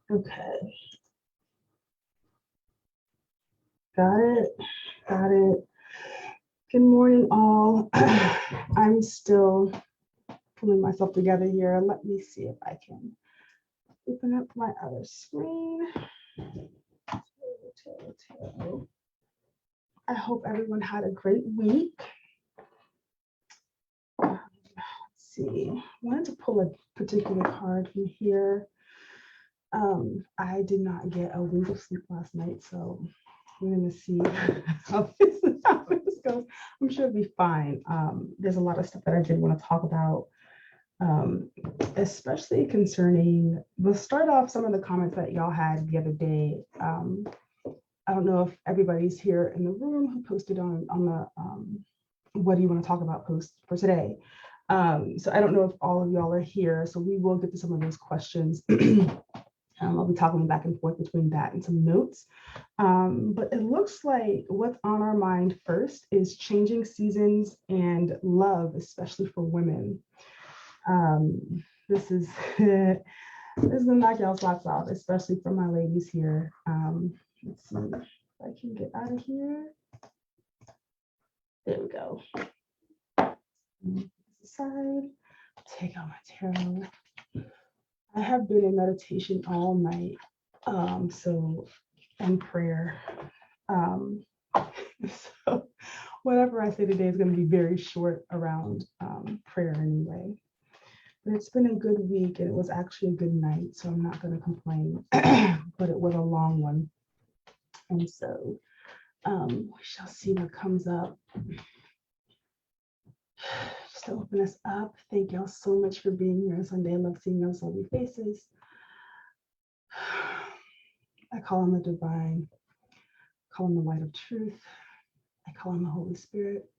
Okay. Got it. Got it. Good morning, all. I'm still pulling myself together here. Let me see if I can open up my other screen. I hope everyone had a great week. Let's see. I wanted to pull a particular card from here. I did not get a wink of sleep last night, so we're going to see how this goes. I'm sure it'll be fine. There's a lot of stuff that I did want to talk about, especially concerning, we'll start off some of the comments that y'all had the other day. I don't know if everybody's here in the room who posted on the what do you want to talk about post for today. So I don't know if all of y'all are here, so we will get to some of those questions. I'll be talking back and forth between that and some notes. But it looks like what's on our mind first is changing seasons and love, especially for women. This is this is gonna knock y'all socks off, especially for my ladies here. Let's see if I can get out of here. There we go. Aside, take out my tarot. I have been in meditation all night, and prayer. So whatever I say today is going to be very short around prayer anyway. But it's been a good week, and it was actually a good night, so I'm not going to complain. But it was a long one, and so we shall see what comes up. Just to open us up, thank y'all so much for being here on Sunday. I love seeing those lovely faces. I call on the divine, I call on the light of truth, I call on the Holy Spirit,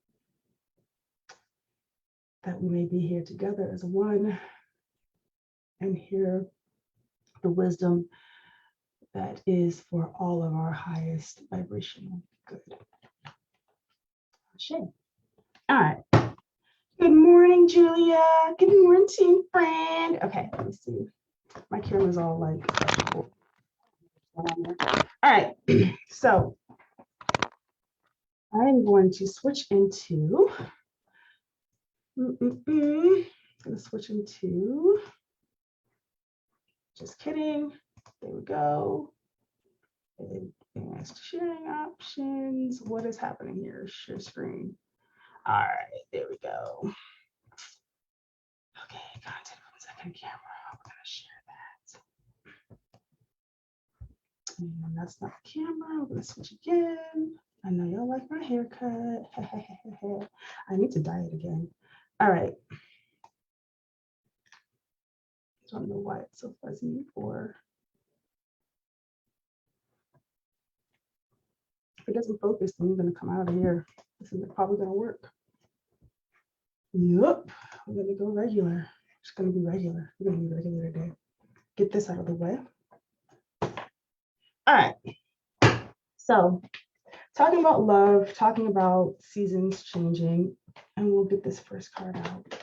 that we may be here together as one and hear the wisdom that is for all of our highest vibrational good. Shame. All right. Good morning, Julia. Good morning, friend. Okay, let me see. My camera's all like, all right, so I'm going to switch into, just kidding. There we go. Advanced sharing options. What is happening here? Share screen. All right, there we go. Okay, content from second camera. I'm gonna share that. And that's not the camera. We're gonna switch again. I know y'all like my haircut. I need to dye it again. All right. I don't know why it's so fuzzy, or if it doesn't focus, then I'm gonna come out of here. This is probably gonna work. Yep, we're gonna go regular. It's gonna be regular. We're gonna be regular today. Get this out of the way. All right. So, talking about love, talking about seasons changing, and we'll get this first card out.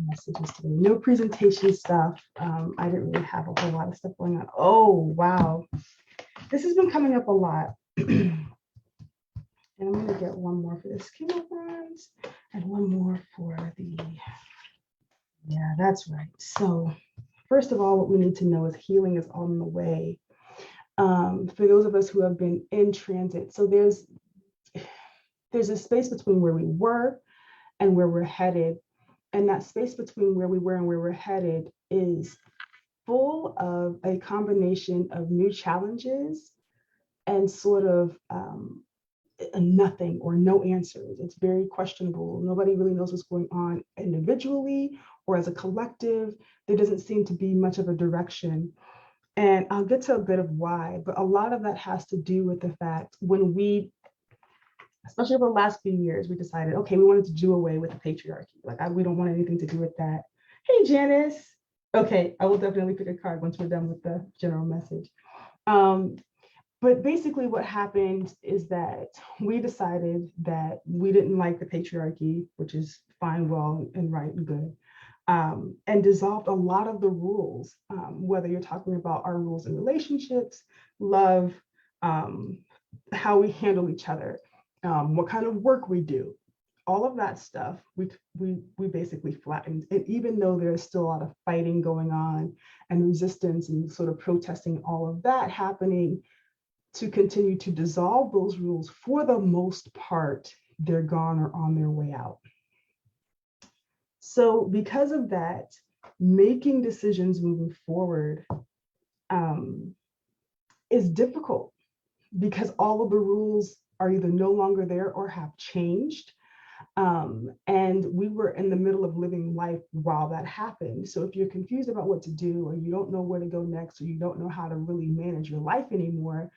Messages today. No presentation stuff. I didn't really have a whole lot of stuff going on. Oh, wow. This has been coming up a lot. And I'm going to get one more for this King of Wands and one more for the, yeah, that's right. So first of all, what we need to know is healing is on the way. For those of us who have been in transit. So there's a space between where we were and where we're headed. And that space between where we were and where we're headed is full of a combination of new challenges and sort of a nothing or no answers. It's very questionable. Nobody really knows what's going on individually or as a collective. There doesn't seem to be much of a direction. And I'll get to a bit of why, but a lot of that has to do with the fact when we, especially over the last few years, we decided, okay, we wanted to do away with the patriarchy. Like, we don't want anything to do with that. Hey, Janice. Okay, I will definitely pick a card once we're done with the general message. But basically what happened is that we decided that we didn't like the patriarchy, which is fine, well, and right and good. and dissolved a lot of the rules, whether you're talking about our rules in relationships, love, how we handle each other, what kind of work we do. All of that stuff we basically flattened. And even though there's still a lot of fighting going on and resistance and sort of protesting, all of that happening to continue to dissolve those rules, for the most part, they're gone or on their way out. So because of that, making decisions moving forward is difficult, because all of the rules are either no longer there or have changed. And we were in the middle of living life while that happened. So if you're confused about what to do, or you don't know where to go next, or you don't know how to really manage your life anymore,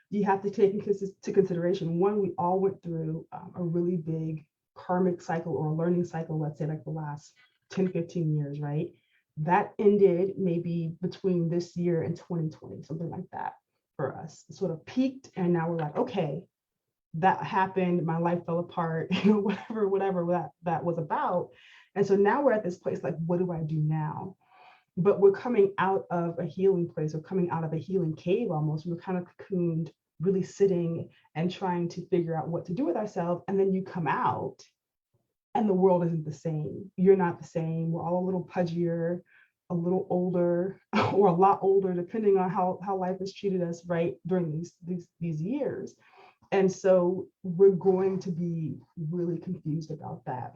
you have to take into consideration, one, we all went through a really big karmic cycle or a learning cycle, let's say like the last 10, 15 years, right? That ended maybe between this year and 2020, something like that for us. It sort of peaked, and now we're like, okay, that happened, my life fell apart, whatever that was about. And so now we're at this place like, what do I do now? But we're coming out of a healing place, or coming out of a healing cave almost. We were kind of cocooned, really sitting and trying to figure out what to do with ourselves. And then you come out and the world isn't the same. You're not the same. We're all a little pudgier, a little older, or a lot older, depending on how life has treated us, right, during these years. And so we're going to be really confused about that.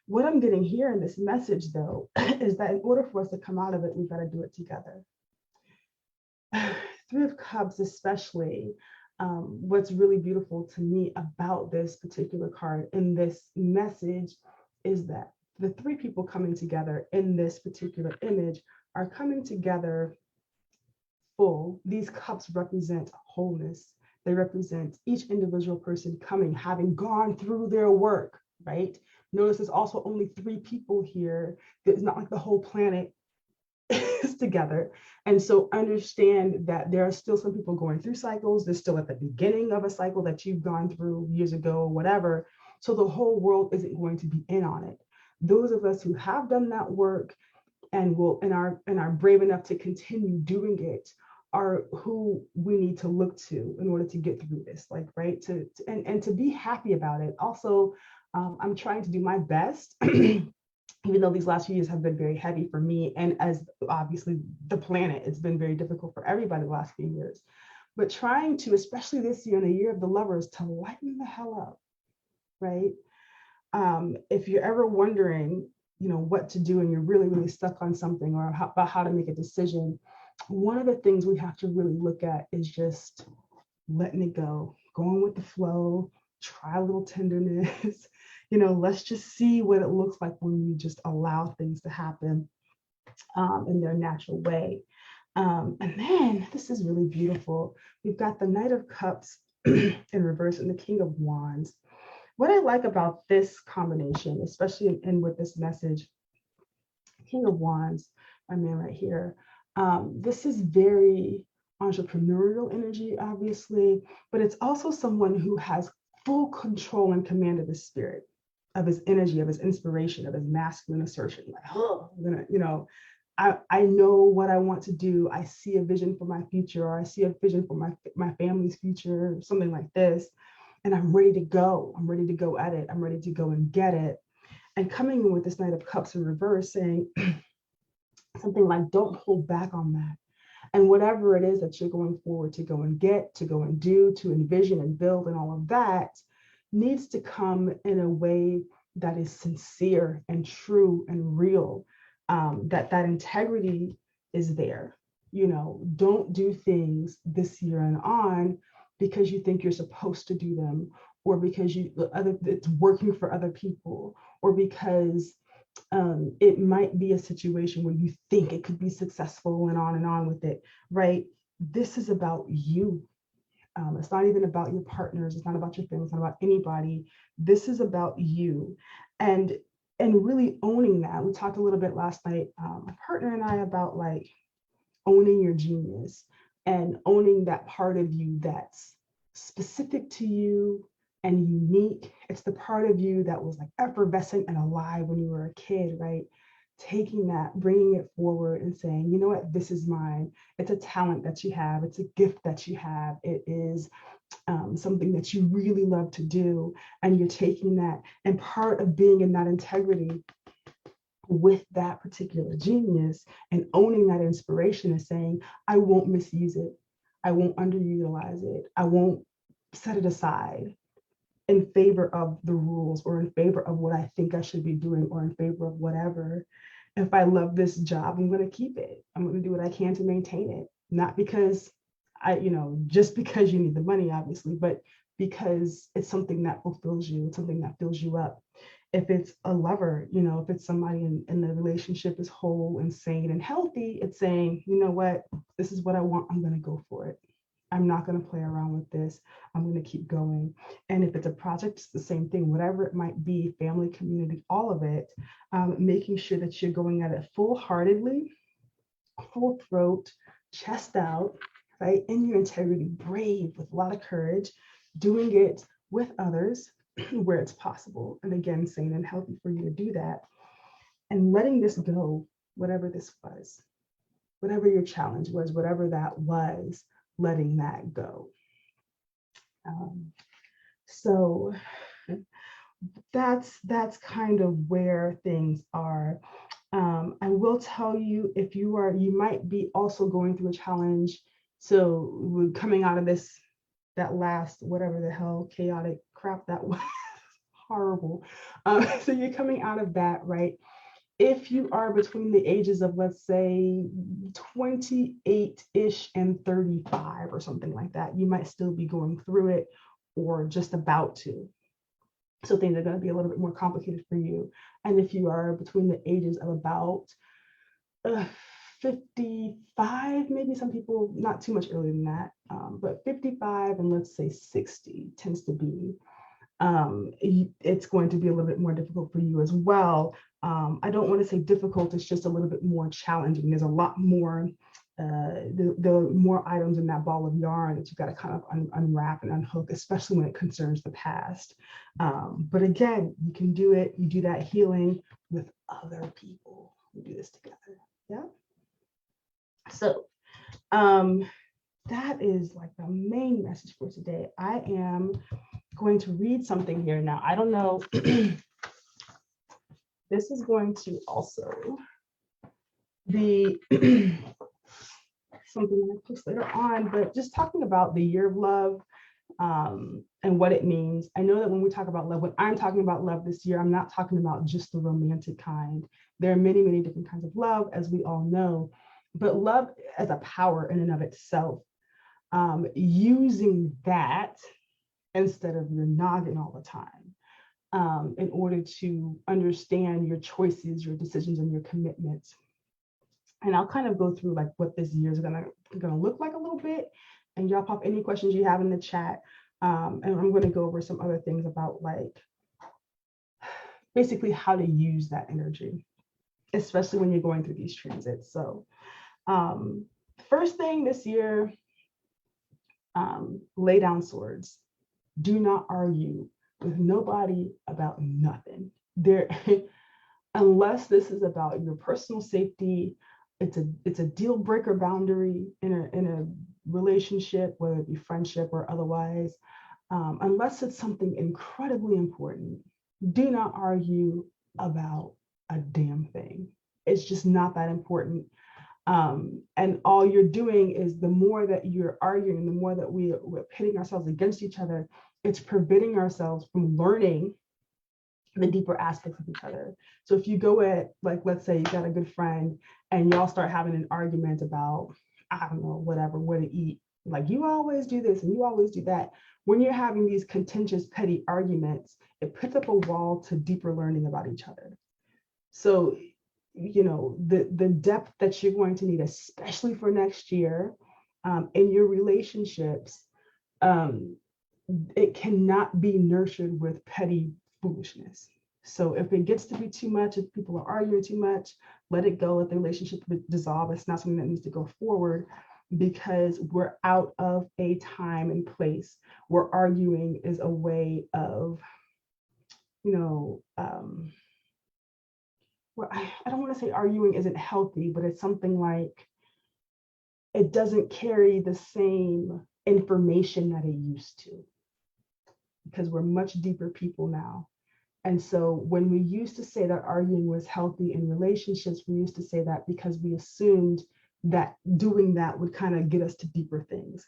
What I'm getting here in this message, though, is that in order for us to come out of it, we've got to do it together. Three of Cups, especially, what's really beautiful to me about this particular card in this message is that the three people coming together in this particular image are coming together full. These cups represent wholeness. They represent each individual person coming, having gone through their work, right? Notice there's also only three people here. It's not like the whole planet is together. And so understand that there are still some people going through cycles. They're still at the beginning of a cycle that you've gone through years ago or whatever. So the whole world isn't going to be in on it. Those of us who have done that work and are brave enough to continue doing it are who we need to look to in order to get through this, like, right, and to be happy about it. Also, I'm trying to do my best, even though these last few years have been very heavy for me, and as obviously the planet, it's been very difficult for everybody the last few years, but trying to, especially this year, in the year of the lovers, to lighten the hell up, right? If you're ever wondering, what to do, and you're really, really stuck on something, or about how to make a decision, one of the things we have to really look at is just letting it go, going with the flow, try a little tenderness, let's just see what it looks like when you just allow things to happen in their natural way. And then this is really beautiful. We've got the Knight of Cups in reverse and the King of Wands. What I like about this combination, especially in with this message, King of Wands, my man right here, this is very entrepreneurial energy, obviously, but it's also someone who has full control and command of his spirit, of his energy, of his inspiration, of his masculine assertion. Like, oh, I'm gonna, I know what I want to do. I see a vision for my future, or I see a vision for my family's future, something like this. And I'm ready to go. I'm ready to go at it. I'm ready to go and get it. And coming in with this Knight of Cups in reverse, saying something like, don't hold back on that. And whatever it is that you're going forward to go and get, to go and do, to envision and build and all of that, needs to come in a way that is sincere and true and real, that integrity is there. Don't do things this year and on because you think you're supposed to do them, or because it's working for other people, or because it might be a situation where you think it could be successful, and on with it, right? This is about you. It's not even about your partners. It's not about your family. It's not about anybody. This is about you. And really owning that. We talked a little bit last night, my partner and I, about like owning your genius and owning that part of you that's specific to you, and unique. It's the part of you that was like effervescent and alive when you were a kid, right? Taking that, bringing it forward and saying, you know what, this is mine. It's a talent that you have. It's a gift that you have. It is something that you really love to do. And you're taking that, and part of being in that integrity with that particular genius and owning that inspiration is saying, I won't misuse it. I won't underutilize it. I won't set it aside in favor of the rules or in favor of what I think I should be doing or in favor of whatever. If I love this job, I'm going to keep it. I'm going to do what I can to maintain it. Not because just because you need the money, obviously, but because it's something that fulfills you. It's something that fills you up. If it's a lover, if it's somebody in the relationship is whole and sane and healthy, it's saying, you know what, this is what I want. I'm going to go for it. I'm not going to play around with this. I'm going to keep going. And if it's a project, it's the same thing, whatever it might be, family, community, all of it, making sure that you're going at it full-heartedly, full throat, chest out, right? In your integrity, brave, with a lot of courage, doing it with others where it's possible. And again, sane and healthy for you to do that. And letting this go, whatever this was, whatever your challenge was, whatever that was, letting that go. So that's kind of where things are. I will tell you, if you might be also going through a challenge. So coming out of that last, whatever the hell, chaotic crap that was, horrible. So you're coming out of that, right? If you are between the ages of, let's say, 28-ish and 35 or something like that, you might still be going through it or just about to. So things are going to be a little bit more complicated for you. And if you are between the ages of about 55, maybe some people not too much earlier than that, but 55 and let's say 60 tends to be, it's going to be a little bit more difficult for you as well. I don't want to say difficult, it's just a little bit more challenging. There's a lot more, the more items in that ball of yarn that you've got to kind of unwrap and unhook, especially when it concerns the past. But again, you can do it. You do that healing with other people. We do this together. Yeah. So that is like the main message for today. I am going to read something here now. I don't know. This is going to also be something I post later on, but just talking about the year of love and what it means. I know that when we talk about love, when I'm talking about love this year, I'm not talking about just the romantic kind. There are many, many different kinds of love, as we all know, but love as a power in and of itself, using that instead of your noggin all the time, in order to understand your choices, your decisions, and your commitments. And I'll kind of go through like what this year is gonna look like a little bit, and y'all pop any questions you have in the chat. And I'm going to go over some other things about like basically how to use that energy, especially when you're going through these transits. So first thing this year, lay down swords. Do not argue with nobody about nothing. Unless this is about your personal safety, it's a deal breaker boundary in a relationship, whether it be friendship or otherwise. Unless it's something incredibly important, do not argue about a damn thing. It's just not that important. And all you're doing is, the more that you're arguing, the more that we're pitting ourselves against each other, it's preventing ourselves from learning the deeper aspects of each other. So if you go at, like, let's say you got a good friend and y'all start having an argument about, I don't know, whatever, what to eat, like, you always do this and you always do that. When you're having these contentious, petty arguments, it puts up a wall to deeper learning about each other. So, the depth that you're going to need, especially for next year, in your relationships, it cannot be nurtured with petty foolishness. So if it gets to be too much, if people are arguing too much, let it go, let the relationship dissolve. It's not something that needs to go forward. because we're out of a time and place where arguing is a way of, well, I don't want to say arguing isn't healthy, but it's something like it doesn't carry the same information that it used to, because we're much deeper people now. And so when we used to say that arguing was healthy in relationships, we used to say that because we assumed that doing that would kind of get us to deeper things.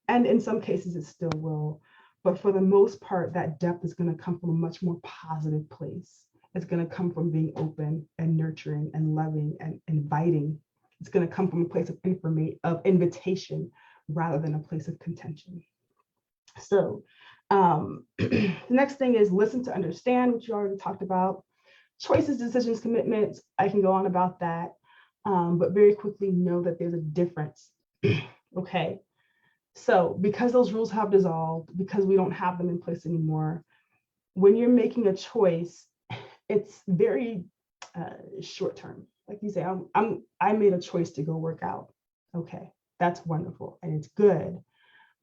And in some cases it still will. But for the most part, that depth is going to come from a much more positive place. It's going to come from being open and nurturing and loving and inviting. It's going to come from a place of invitation rather than a place of contention. So the next thing is listen to understand, which you already talked about. Choices, decisions, commitments. I can go on about that, but very quickly know that there's a difference. Okay. So because those rules have dissolved, because we don't have them in place anymore, when you're making a choice, it's very short term. Like you say, I made a choice to go work out. Okay, that's wonderful and it's good.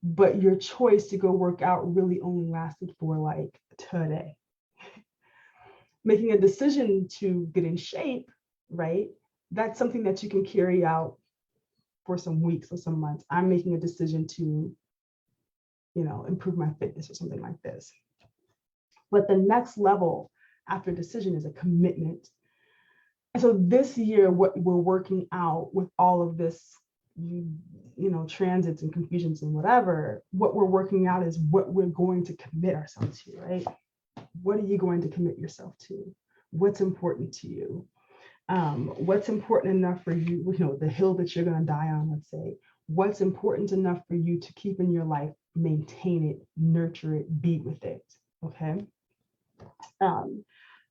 But your choice to go work out really only lasted for like today. Making a decision to get in shape, right? That's something that you can carry out for some weeks or some months. I'm making a decision to, improve my fitness or something like this. But the next level after decision is a commitment. And so this year, what we're working out with all of this, transits and confusions and whatever, what we're working out is what we're going to commit ourselves to, right? What are you going to commit yourself to? What's important to you? What's important enough for you, the hill that you're going to die on, let's say. What's important enough for you to keep in your life, maintain it, nurture it, be with it, okay?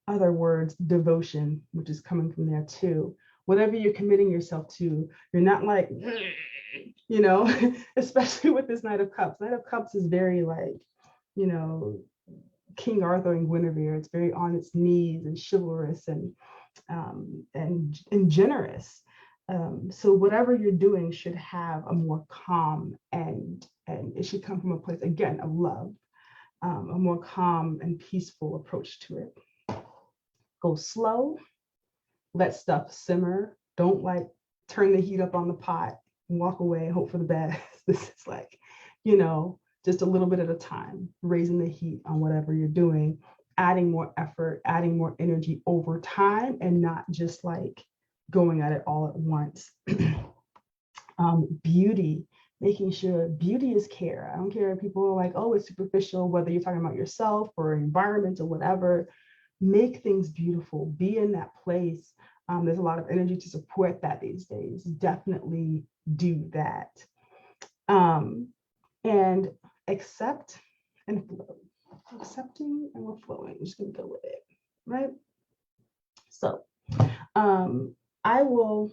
Other words, devotion, which is coming from there too. Whatever you're committing yourself to, you're not like, especially with this Knight of Cups. Knight of Cups is very like, King Arthur and Guinevere. It's very on its knees and chivalrous and generous. So whatever you're doing should have a more calm and it should come from a place, again, of love, a more calm and peaceful approach to it. Go slow, let stuff simmer. Don't like turn the heat up on the pot and walk away and hope for the best. This is like, just a little bit at a time, raising the heat on whatever you're doing, adding more effort, adding more energy over time, and not just like going at it all at once. Beauty, making sure beauty is care. I don't care if people are like, oh, it's superficial, whether you're talking about yourself or environment or whatever. Make things beautiful, be in that place. There's a lot of energy to support that these days. Definitely do that. And accept and flow. Accepting and we're flowing. I'm just gonna go with it, right? So I will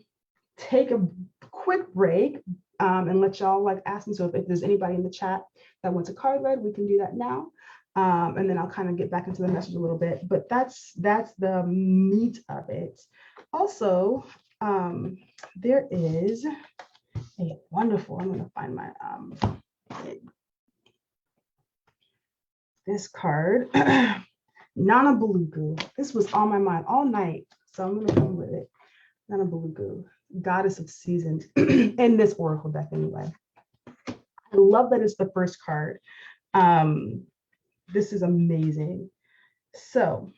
take a quick break and let y'all like ask me. So if there's anybody in the chat that wants a card read, we can do that now. And then I'll kind of get back into the message a little bit, but that's the meat of it. Also, there is a wonderful, I'm going to find my, this card, Nana Bulugu. This was on my mind all night, so I'm going to go with it. Nana Bulugu, goddess of seasons, in this oracle deck anyway. I love that it's the first card. This is amazing. So,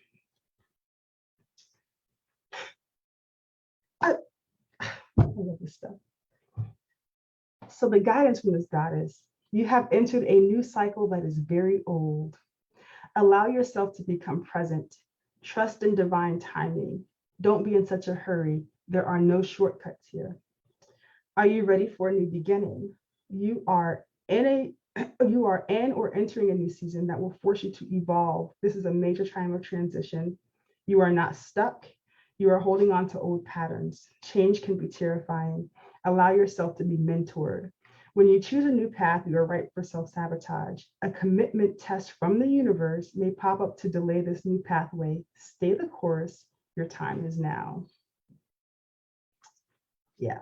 I love this stuff. So the guidance from this goddess, you have entered a new cycle that is very old. Allow yourself to become present. Trust in divine timing. Don't be in such a hurry. There are no shortcuts here. Are you ready for a new beginning? You are in or entering a new season that will force you to evolve. This is a major time of transition. You are not stuck. You are holding on to old patterns. Change can be terrifying. Allow yourself to be mentored. When you choose a new path, you are ripe for self-sabotage. A commitment test from the universe may pop up to delay this new pathway. Stay the course. Your time is now. Yeah.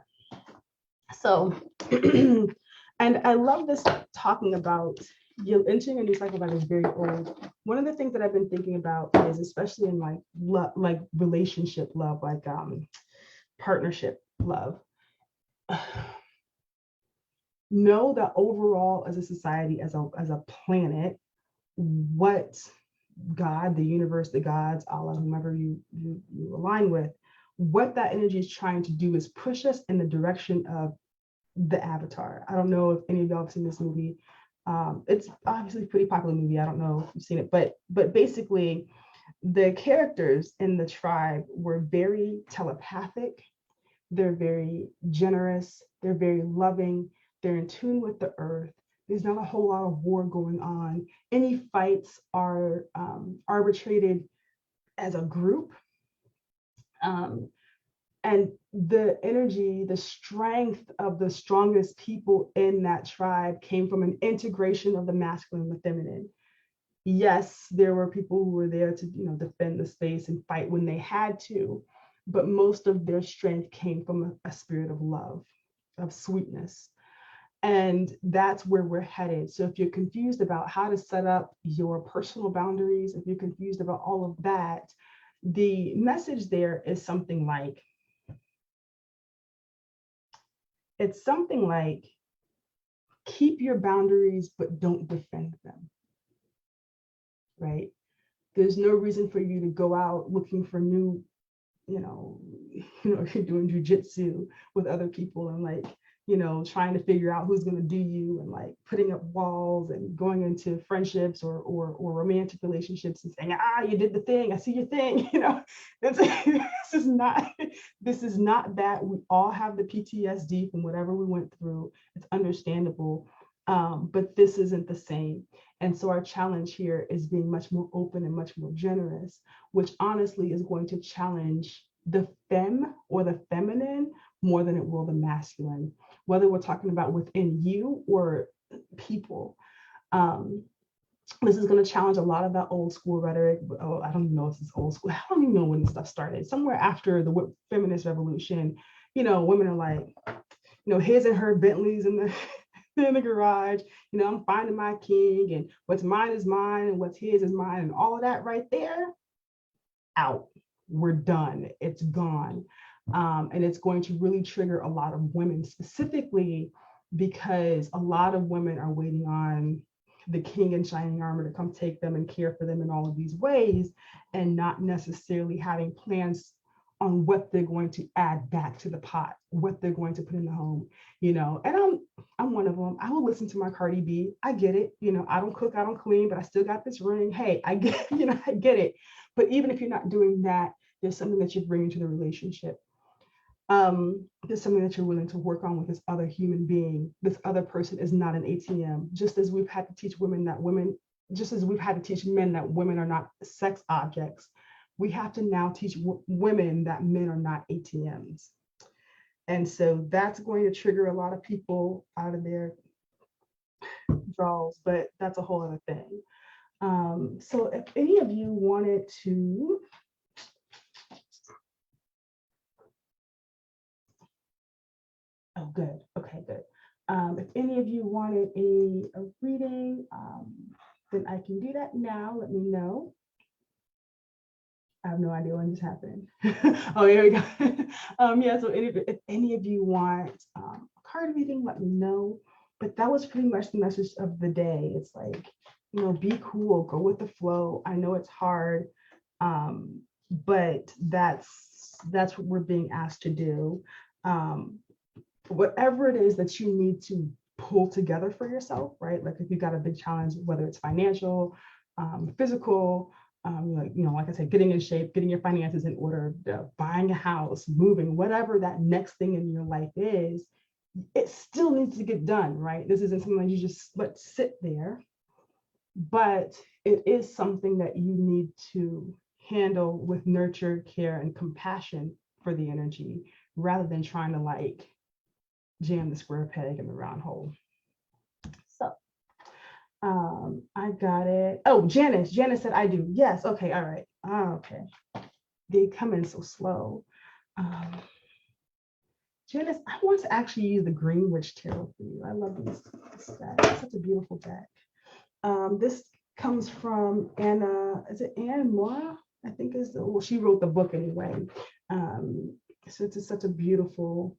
So, and I love this talking about you entering a new cycle that is very old. One of the things that I've been thinking about is, especially in like love, like relationship love, like partnership love, know that overall as a society, as a planet, what God, the universe, the gods, Allah, whomever you align with, what that energy is trying to do is push us in the direction of the Avatar. I don't know if any of y'all have seen this movie. It's obviously a pretty popular movie. I don't know if you've seen it, but basically the characters in the tribe were very telepathic. They're very generous. They're very loving. They're in tune with the earth. There's not a whole lot of war going on. Any fights are arbitrated as a group. And the energy, the strength of the strongest people in that tribe came from an integration of the masculine and the feminine. Yes, there were people who were there to, defend the space and fight when they had to, but most of their strength came from a spirit of love, of sweetness. And that's where we're headed. So if you're confused about how to set up your personal boundaries, if you're confused about all of that, the message there is something like, keep your boundaries, but don't defend them, right? There's no reason for you to go out looking for new, if you're doing jujitsu with other people and trying to figure out who's going to do you and putting up walls and going into friendships or romantic relationships and saying, you did the thing, I see your thing, this is not that. We all have the PTSD from whatever we went through. It's understandable, but this isn't the same. And so our challenge here is being much more open and much more generous, which honestly is going to challenge the femme or the feminine more than it will the masculine, whether we're talking about within you or people. This is going to challenge a lot of that old school rhetoric. Oh, I don't even know if it's old school. I don't even know when this stuff started. Somewhere after the feminist revolution, women are like, his and her Bentleys in the in the garage, I'm finding my king, and what's mine is mine, and what's his is mine, and all of that right there, out. We're done. It's gone. And it's going to really trigger a lot of women specifically because a lot of women are waiting on the king in shining armor to come take them and care for them in all of these ways, and not necessarily having plans on what they're going to add back to the pot, what they're going to put in the home, and I'm one of them. I will listen to my Cardi B. I get it. I don't cook, I don't clean, but I still got this ring. Hey, I get, I get it. But even if you're not doing that, there's something that you're bringing to the relationship. There's something that you're willing to work on with this other human being. This other person is not an ATM. Just as we've had to teach just as we've had to teach men that women are not sex objects, we have to now teach women that men are not ATMs. And so that's going to trigger a lot of people out of their draws, but that's a whole other thing. So if any of you wanted to, oh, good. Okay, good. If any of you wanted a reading, then I can do that now. Let me know. I have no idea when this happened. Oh, here we go. Yeah, so if any of you want a card reading, let me know. But that was pretty much the message of the day. It's like, be cool, go with the flow. I know it's hard, but that's what we're being asked to do. Whatever it is that you need to pull together for yourself, right? Like if you've got a big challenge, whether it's financial, physical, like I said, getting in shape, getting your finances in order, buying a house, moving, whatever that next thing in your life is, it still needs to get done, right? This isn't something that you just let sit there, but it is something that you need to handle with nurture, care, and compassion for the energy, rather than trying to jam the square peg in the round hole. So I got it. Oh, Janice said I do. Yes. Okay. All right. Okay. They come in so slow. Janice, I want to actually use the Green Witch Tarot for you. I love this deck. It's such a beautiful deck. This comes from Anna, is it Anne Mora? I think is the, well, she wrote the book anyway. So it's such a beautiful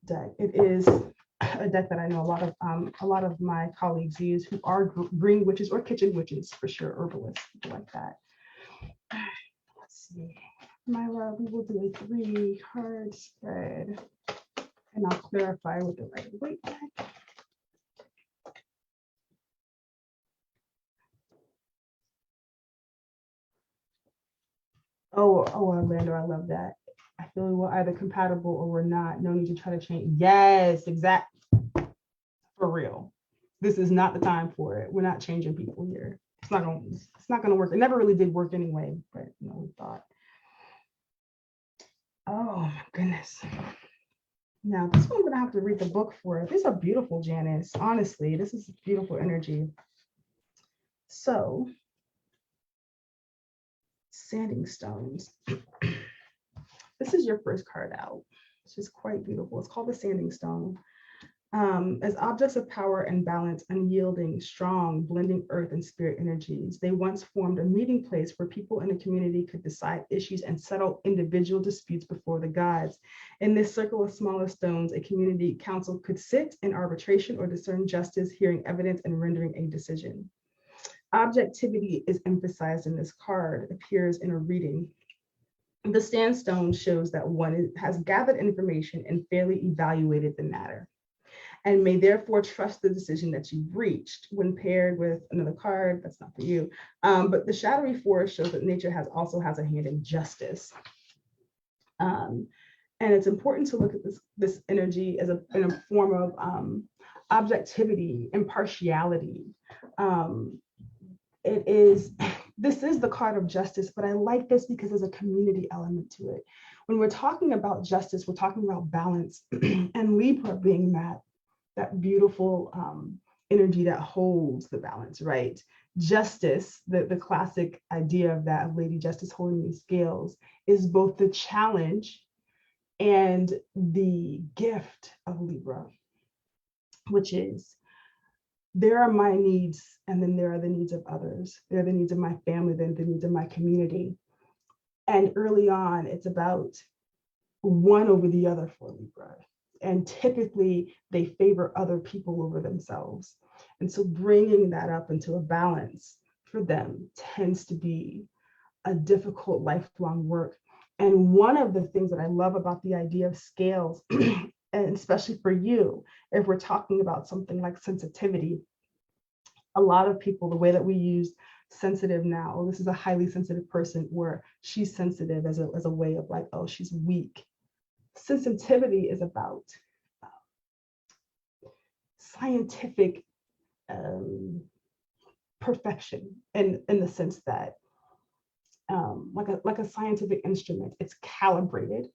deck. It is a deck that I know a lot of my colleagues use who are green witches or kitchen witches for sure, herbalists, people like that. Let's see. My love, we will do a 3-card spread, and I'll clarify with the right weight deck. Oh, Orlando, I love that. I feel we're either compatible or we're not. No need to try to change. Yes, exactly. For real. This is not the time for it. We're not changing people here. It's not gonna work. It never really did work anyway, but we thought. Oh my goodness. Now this one I'm gonna have to read the book for. These are beautiful, Janice. Honestly, this is beautiful energy. So, sanding stones. This is your first card out. It's just quite beautiful. It's called the Sanding Stone. As objects of power and balance, unyielding, strong, blending earth and spirit energies, they once formed a meeting place where people in a community could decide issues and settle individual disputes before the gods. In this circle of smaller stones, a community council could sit in arbitration or discern justice, hearing evidence and rendering a decision. Objectivity is emphasized in this card, appears in a reading. The sandstone shows that one has gathered information and fairly evaluated the matter, and may therefore trust the decision that you've reached. When paired with another card, that's not for you, but the shadowy forest shows that nature also has a hand in justice. And it's important to look at this energy as in a form of objectivity, impartiality. This is the card of justice, but I like this because there's a community element to it. When we're talking about justice, we're talking about balance, and Libra being that beautiful energy that holds the balance, right? Justice, the classic idea of that, of Lady Justice holding these scales, is both the challenge and the gift of Libra, which is, there are my needs, and then there are the needs of others. There are the needs of my family, then the needs of my community. And early on, it's about one over the other for Libra. And typically, they favor other people over themselves. And so bringing that up into a balance for them tends to be a difficult, lifelong work. And one of the things that I love about the idea of scales, and especially for you, if we're talking about something like sensitivity, a lot of people, the way that we use sensitive now, oh, this is a highly sensitive person, or she's sensitive as a way of like, oh, she's weak. Sensitivity is about scientific perfection, in the sense that like a scientific instrument, it's calibrated.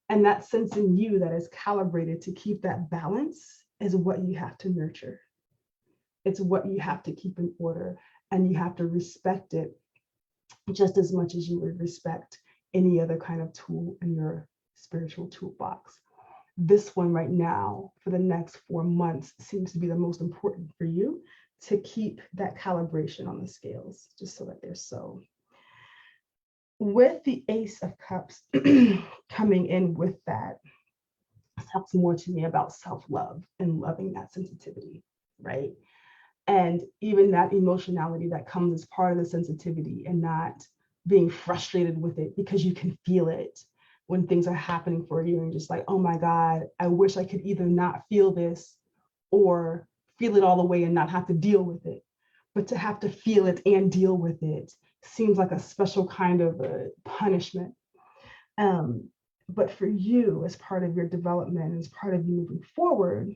And that sense in you that is calibrated to keep that balance is what you have to nurture. It's what you have to keep in order, and you have to respect it just as much as you would respect any other kind of tool in your spiritual toolbox. This one right now, for the next 4 months, seems to be the most important for you, to keep that calibration on the scales, just so that they're so. With the Ace of Cups coming in with that, talks more to me about self-love and loving that sensitivity, right? And even that emotionality that comes as part of the sensitivity, and not being frustrated with it because you can feel it when things are happening for you, and just like, oh my God, I wish I could either not feel this or feel it all the way and not have to deal with it. But to have to feel it and deal with it seems like a special kind of a punishment. But for you, as part of your development, as part of you moving forward,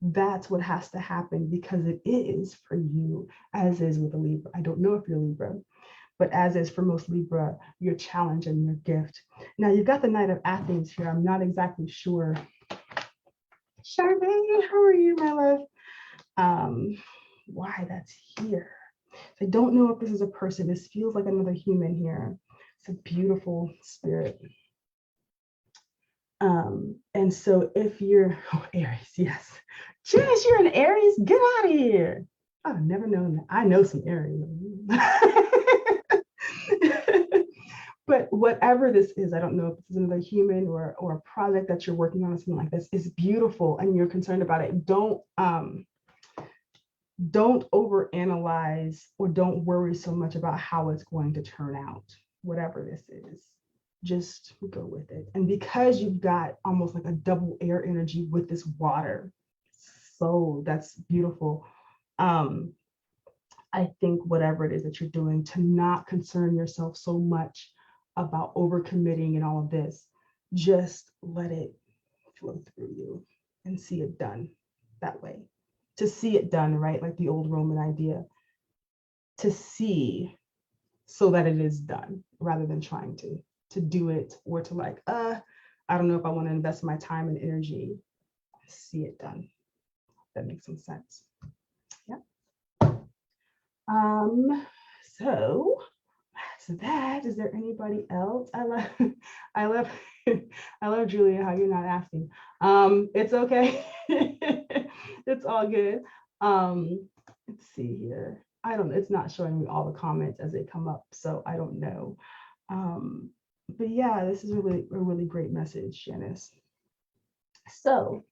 that's what has to happen, because it is for you, as is with a Libra. I don't know if you're Libra, but as is for most Libra, your challenge and your gift. Now you've got the Knight of Athens here. I'm not exactly sure. Charmaine, how are you, my love? Why that's here. I don't know if this is a person. This feels like another human here. It's a beautiful spirit. And so if you're Aries, yes. Janice, you're an Aries, get out of here. I've never known that. I know some Aries. But whatever this is, I don't know if this is another human or a project that you're working on or something like this, is beautiful and you're concerned about it. Don't overanalyze or don't worry so much about how it's going to turn out, whatever this is. Just go with it. And because you've got almost like a double air energy with this water, so that's beautiful. I think whatever it is that you're doing, to not concern yourself so much about overcommitting and all of this, just let it flow through you and see it done that way. To see it done, right? Like the old Roman idea, to see so that it is done rather than trying to do it or to like, I don't know if I want to invest my time and energy. See it done. That makes some sense. Yeah. So that, is there anybody else? I love Julia, how you're not asking. It's okay. It's all good. Let's see here. I don't know, it's not showing me all the comments as they come up, so I don't know. But yeah, this is a really great message, Janice. So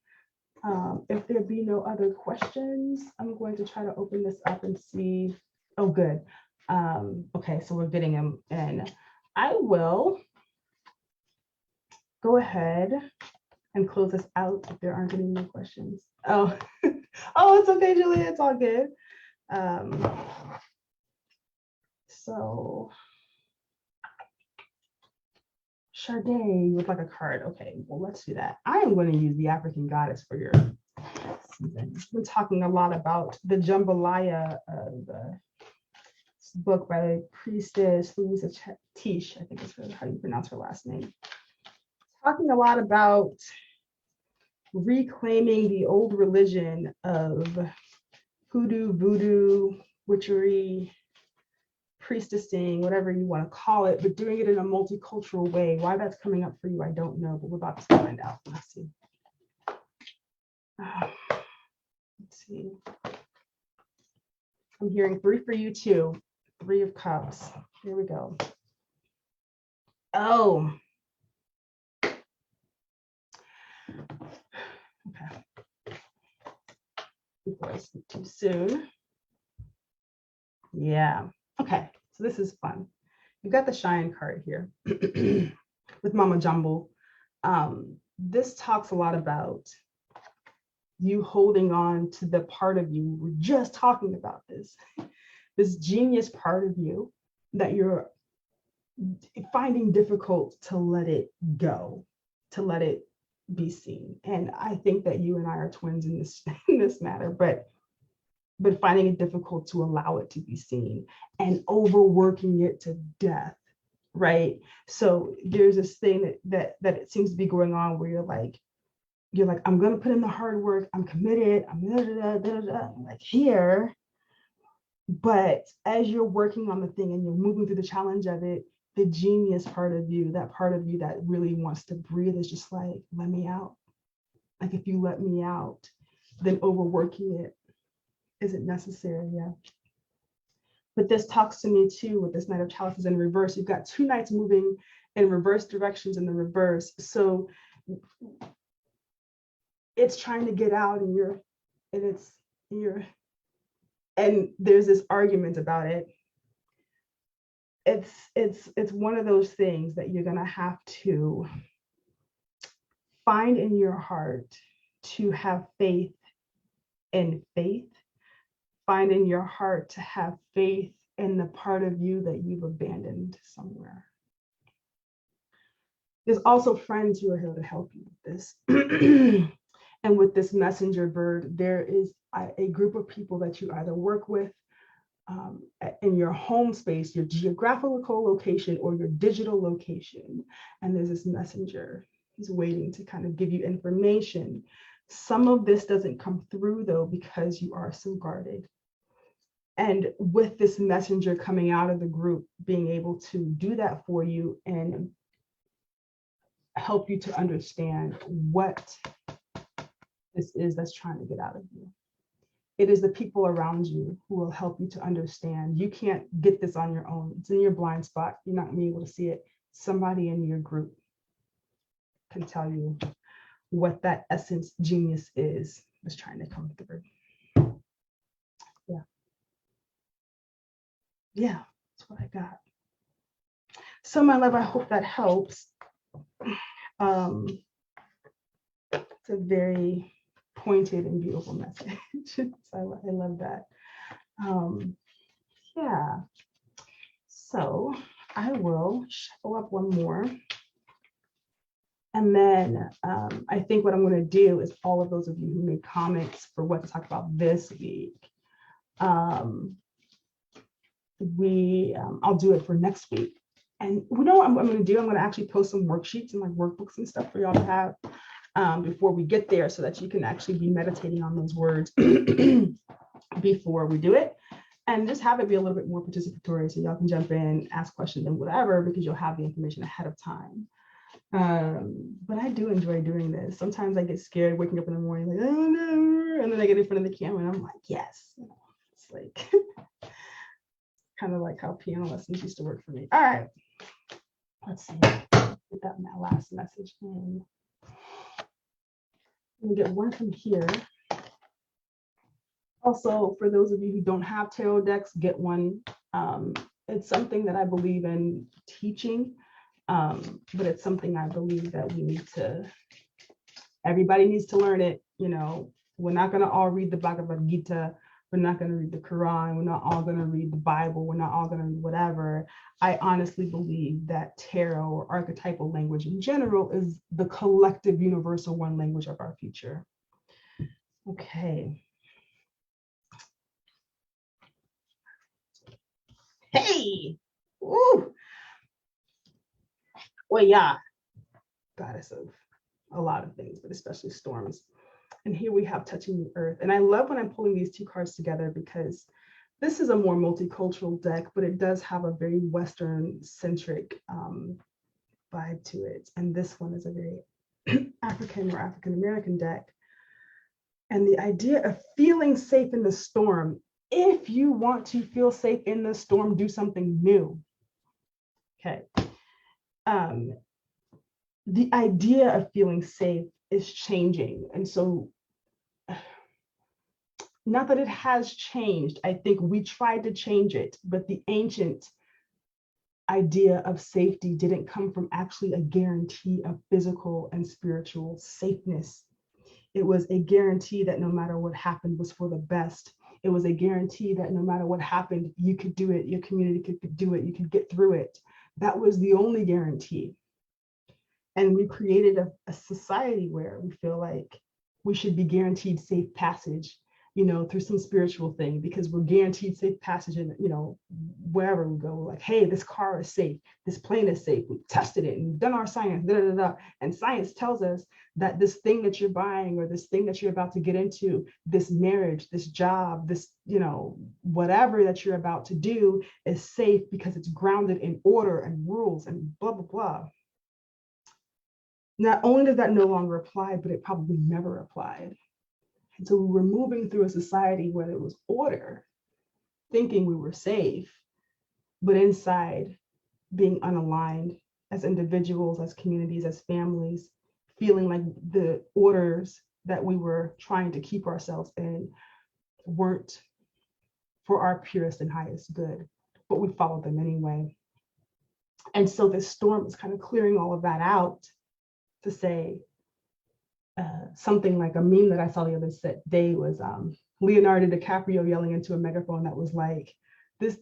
if there be no other questions, I'm going to try to open this up and see. Oh, good. Okay, so we're getting them in. I will go ahead and close this out if there aren't any more questions. Oh, oh, it's okay, Julia, it's all good. So Sade with like a card. Okay, well, let's do that. I am going to use the African goddess for your season. We're talking a lot about the jambalaya of the book by the priestess Louisa Tish, I think is how you pronounce her last name. Talking a lot about reclaiming the old religion of hoodoo, voodoo, witchery, priestessing, whatever you want to call it, but doing it in a multicultural way. Why that's coming up for you, I don't know, but we're about to find out. Let's see. Let's see. I'm hearing 3 for you too. 3 of Cups. Here we go. Oh. Okay. Before I speak too soon. Yeah. Okay. So this is fun. You've got the Shine card here with Mama Jumble. This talks a lot about you holding on to the part of you. We're just talking about this genius part of you that you're finding difficult to let it go, to let it be seen. And I think that you and I are twins in this matter, but finding it difficult to allow it to be seen and overworking it to death, right? So there's this thing that it seems to be going on where you're like, I'm going to put in the hard work. I'm committed. I'm like here. But as you're working on the thing and you're moving through the challenge of it, the genius part of you, that part of you that really wants to breathe, is just like, let me out. Like if you let me out, then overworking it isn't necessary. Yeah. But this talks to me too with this Knight of Chalices in reverse. You've got 2 knights moving in reverse directions in the reverse. So it's trying to get out and there's this argument about it. It's one of those things that you're gonna have to find in your heart to have faith in faith. Find in your heart to have faith in the part of you that you've abandoned somewhere. There's also friends who are here to help you with this. And with this messenger bird, there is a group of people that you either work with in your home space, your geographical location, or your digital location. And there's this messenger who's waiting to kind of give you information. Some of this doesn't come through though, because you are so guarded. And with this messenger coming out of the group, being able to do that for you and help you to understand what this is that's trying to get out of you. It is the people around you who will help you to understand. You can't get this on your own. It's in your blind spot. You're not going to be able to see it. Somebody in your group can tell you what that essence genius is that's trying to come through. Yeah, that's what I got. So my love, I hope that helps. It's a very pointed and beautiful message. So I love that. Yeah. So I will shuffle up one more. And then I think what I'm going to do is all of those of you who made comments for what to talk about this week, I'll do it for next week. And you know what I'm going to do? I'm going to actually post some worksheets and like workbooks and stuff for y'all to have before we get there, so that you can actually be meditating on those words before we do it. And just have it be a little bit more participatory, so y'all can jump in, ask questions and whatever, because you'll have the information ahead of time. But I do enjoy doing this. Sometimes I get scared waking up in the morning, like, oh no, and then I get in front of the camera and I'm like, yes. It's like kind of like how piano lessons used to work for me. All right, let's see. Get that last message in. We'll get one from here. Also, for those of you who don't have tarot decks, get one. It's something that I believe in teaching, but it's something I believe that everybody needs to learn it. You know, we're not going to all read the Bhagavad Gita. We're not going to read the Quran. We're not all going to read the Bible. We're not all going to read whatever. I honestly believe that tarot or archetypal language in general is the collective universal one language of our future. Okay. Hey. Woo. Well, yeah. Goddess of a lot of things, but especially storms. And here we have touching the earth. And I love when I'm pulling these two cards together, because this is a more multicultural deck, but it does have a very Western-centric vibe to it. And this one is a very African or African-American deck. And the idea of feeling safe in the storm. If you want to feel safe in the storm, do something new. Okay. The idea of feeling safe is changing. And so, not that it has changed, I think we tried to change it, but the ancient idea of safety didn't come from actually a guarantee of physical and spiritual safeness. It was a guarantee that no matter what happened was for the best. It was a guarantee that no matter what happened, you could do it, your community could do it, you could get through it. That was the only guarantee. And we created a society where we feel like we should be guaranteed safe passage, you know, through some spiritual thing, because we're guaranteed safe passage in, you know, wherever we go. Like, hey, this car is safe, this plane is safe, we've tested it and we've done our science, da, da, da, da. And science tells us that this thing that you're buying or this thing that you're about to get into, this marriage, this job, this, you know, whatever that you're about to do is safe because it's grounded in order and rules and blah, blah, blah. Not only does that no longer apply, but it probably never applied. And so we were moving through a society where there was order, thinking we were safe, but inside being unaligned as individuals, as communities, as families, feeling like the orders that we were trying to keep ourselves in weren't for our purest and highest good, but we followed them anyway. And so this storm is kind of clearing all of that out to say, something like a meme that I saw the other day was Leonardo DiCaprio yelling into a megaphone that was like, "This,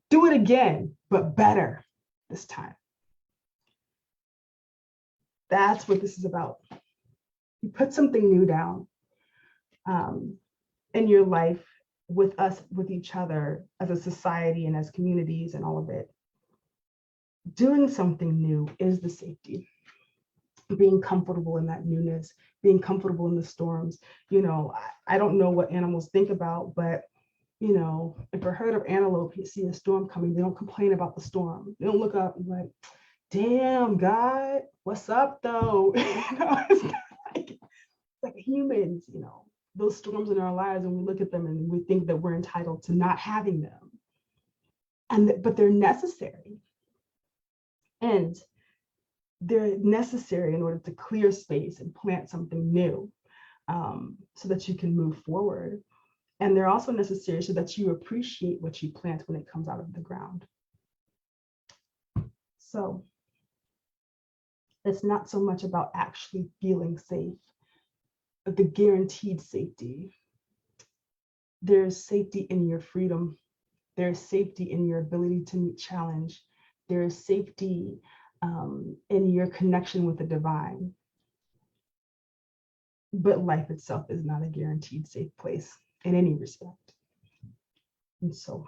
do it again, but better this time." That's what this is about. You put something new down in your life with us, with each other, as a society and as communities and all of it. Doing something new is the safety. Being comfortable in that newness, being comfortable in the storms. You know, I don't know what animals think about, but you know, if a herd of antelope, you see a storm coming, they don't complain about the storm. They don't look up and like, damn, God, what's up though? It's like humans, those storms in our lives, and we look at them and we think that we're entitled to not having them. But they're necessary. And they're necessary in order to clear space and plant something new, so that you can move forward. And they're also necessary so that you appreciate what you plant when it comes out of the ground. So it's not so much about actually feeling safe, but the guaranteed safety. There's safety in your freedom. There's safety in your ability to meet challenge. There's safety in your connection with the divine. But life itself is not a guaranteed safe place in any respect. And so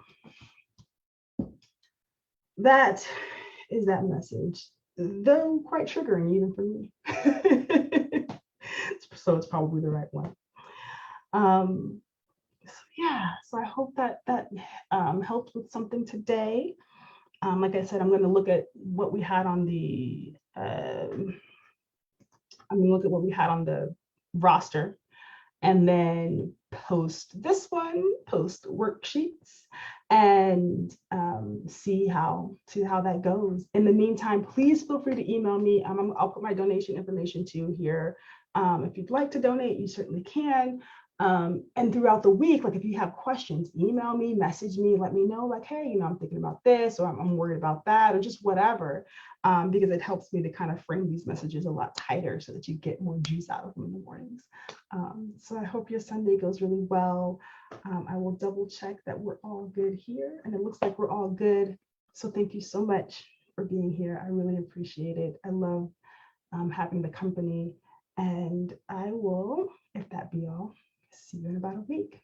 that is that message, though quite triggering even for me. So it's probably the right one. So I hope that helped with something today. Like I said, I'm going to look at what we had on the roster, and then post worksheets, and see how that goes. In the meantime, please feel free to email me. I'll put my donation information too here. If you'd like to donate, you certainly can. And throughout the week, like if you have questions, email me, message me, let me know, like, hey, I'm thinking about this, or I'm worried about that, or just whatever, because it helps me to kind of frame these messages a lot tighter so that you get more juice out of them in the mornings. So I hope your Sunday goes really well. I will double check that we're all good here, and it looks like we're all good. So thank you so much for being here. I really appreciate it. I love having the company, and I will, if that be all, see you in about a week.